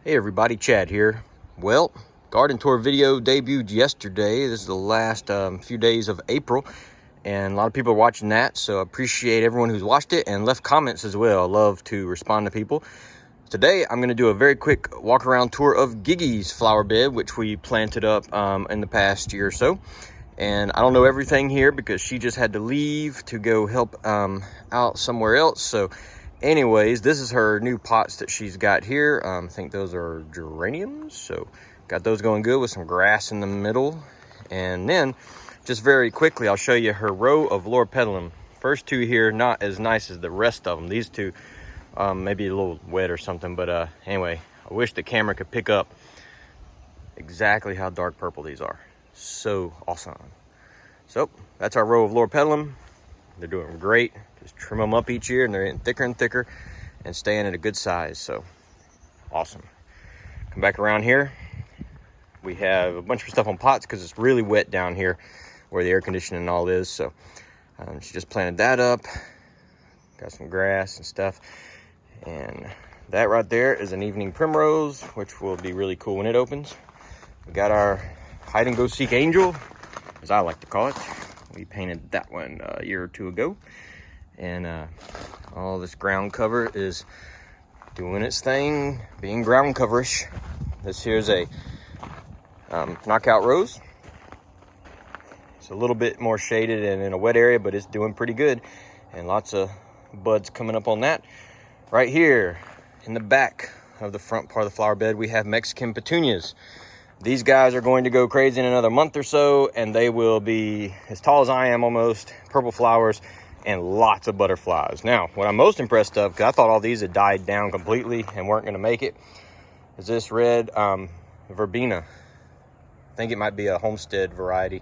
Hey everybody, Chad here. Well, garden tour video debuted yesterday. This is the last few days of April, and a lot of people are watching that, so I appreciate everyone who's watched it and left comments as well. I love to respond to people. Today, I'm going to do a very quick walk around tour of Gigi's flower bed, which we planted up in the past year or so. And I don't know everything here because she just had to leave to go help out somewhere else. So anyways, this is her new pots that she's got here. I think those are geraniums. So got those going good with some grass in the middle. And then just very quickly, I'll show you her row of Loropetalum. First two here, not as nice as the rest of them. These two, maybe a little wet or something. But anyway, I wish the camera could pick up exactly how dark purple these are. So awesome. So that's our row of Loropetalum. They're doing great. Just trim them up each year and they're getting thicker and thicker and staying at a good size. So awesome. Come back around here. We have a bunch of stuff on pots because it's really wet down here where the air conditioning and all is. So she just planted that up. Got some grass and stuff. And that right there is an evening primrose, which will be really cool when it opens. We got our hide and go seek angel, as I like to call it. We painted that one a year or two ago. And all this ground cover is doing its thing, being ground coverish. This here's a knockout rose. It's a little bit more shaded and in a wet area, but it's doing pretty good. And lots of buds coming up on that. Right here in the back of the front part of the flower bed, we have Mexican Petunias. These guys are going to go crazy in another month or so, and they will be as tall as I am almost, purple flowers, and lots of butterflies. Now, what I'm most impressed of, because I thought all these had died down completely and weren't going to make it, is this red verbena. I think it might be a Homestead variety.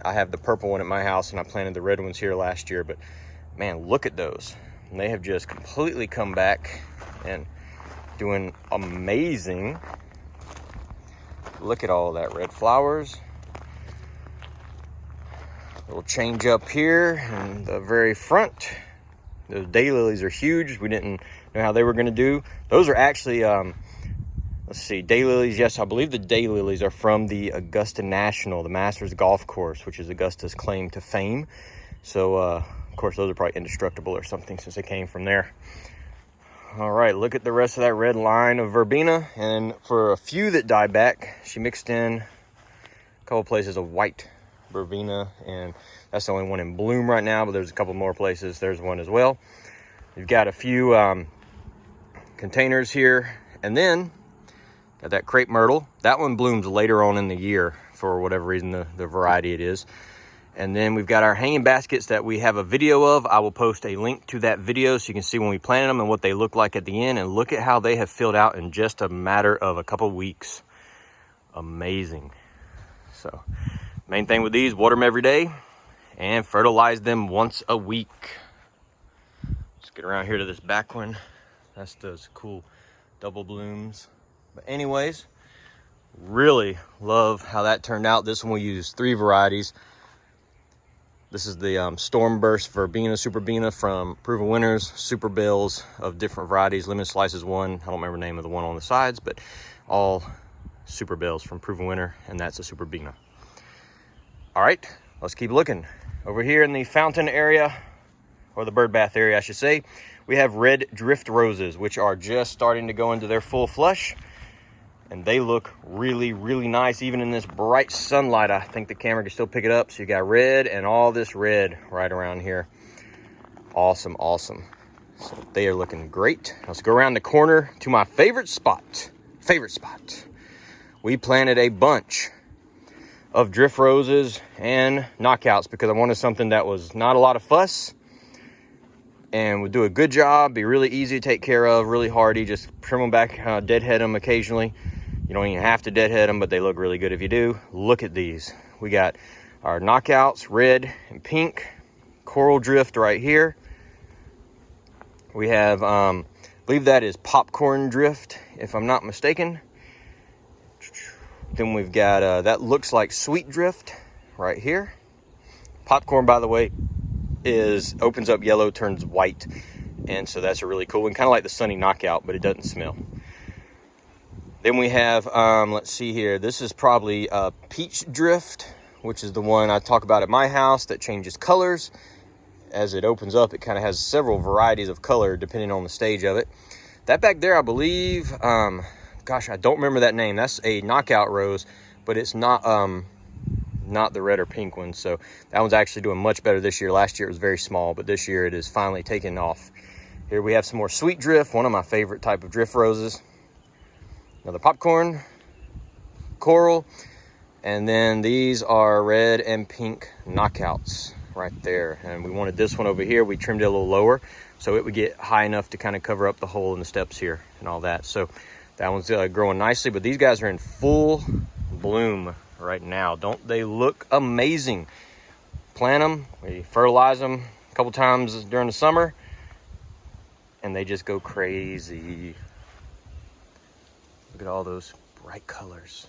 I have the purple one at my house, and I planted the red ones here last year, but man, look at those. And they have just completely come back and doing amazing. Look at all of that red flowers. Little change up here in the very front. Those daylilies are huge. We didn't know how they were going to do. Those are actually, let's see, daylilies. Yes, I believe the daylilies are from the Augusta National, the Masters Golf Course, which is Augusta's claim to fame. So, of course, those are probably indestructible or something since they came from there. All right, look at the rest of that red line of verbena. And for a few that died back, she mixed in a couple places of white verbena, and that's the only one in bloom right now, but there's a couple more places. There's one as well. You've got a few containers here, and then got that crepe myrtle. That one blooms later on in the year for whatever reason, the variety it is. And then we've got our hanging baskets that we have a video of. I will post a link to that video so you can see when we planted them and what they look like at the end. And look at how they have filled out in just a matter of a couple weeks. Amazing. So main thing with these, water them every day and fertilize them once a week. Let's get around here to this back one. That's those cool double blooms. But anyways, really love how that turned out. This one we used 3 varieties. This is the Stormburst Verbena, Superbena from Proven Winners, super bales of different varieties. Lemon Slices one, I don't remember the name of the one on the sides, but all super bales from Proven Winner, and that's a Superbena. All right, let's keep looking. Over here in the fountain area, or the bird bath area, I should say, we have red drift roses, which are just starting to go into their full flush. And they look really, really nice, even in this bright sunlight. I think the camera can still pick it up. So you got red and all this red right around here. Awesome, awesome. So they are looking great. Let's go around the corner to my favorite spot. We planted a bunch of drift roses and knockouts because I wanted something that was not a lot of fuss and would do a good job, be really easy to take care of, really hardy. Just trim them back, deadhead them occasionally. You don't even have to deadhead them, but they look really good if you do. Look at these. We got our knockouts, red and pink, coral drift right here. We have, I believe that is popcorn drift, if I'm not mistaken. Then we've got, that looks like sweet drift right here. Popcorn, by the way, opens up yellow, turns white. And so that's a really cool one, kind of like the Sunny Knockout, but it doesn't smell. Then we have, let's see here. This is probably Peach Drift, which is the one I talk about at my house that changes colors. As it opens up, it kind of has several varieties of color depending on the stage of it. That back there, I believe, gosh, I don't remember that name. That's a knockout rose, but it's not the red or pink one. So that one's actually doing much better this year. Last year it was very small, but this year it is finally taking off. Here we have some more Sweet Drift, one of my favorite type of drift roses. Another popcorn, coral, and then these are red and pink knockouts right there. And we wanted this one over here. We trimmed it a little lower so it would get high enough to kind of cover up the hole in the steps here and all that. So that one's growing nicely, but these guys are in full bloom right now. Don't they look amazing? Plant them, we fertilize them a couple times during the summer, and they just go crazy. Look at all those bright colors.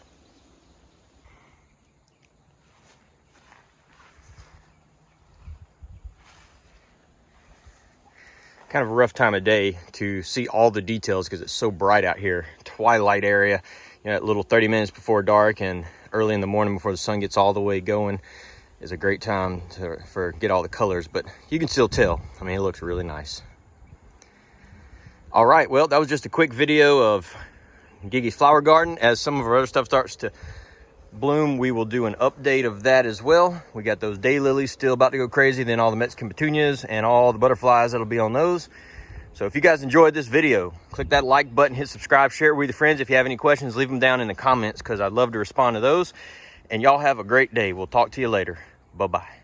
Kind of a rough time of day to see all the details because it's so bright out here. Twilight area, you know, that little 30 minutes before dark and early in the morning before the sun gets all the way going is a great time for get all the colors, but you can still tell. I mean, it looks really nice. All right, well, that was just a quick video of Gigi's flower garden. As some of our other stuff starts to bloom, we will do an update of that as well. We got those daylilies still about to go crazy, then all the Mexican petunias and all the butterflies that'll be on those. So if you guys enjoyed this video, click that like button, hit subscribe, share it with your friends. If you have any questions, leave them down in the comments because I'd love to respond to those. And y'all have a great day. We'll talk to you later. Bye-bye.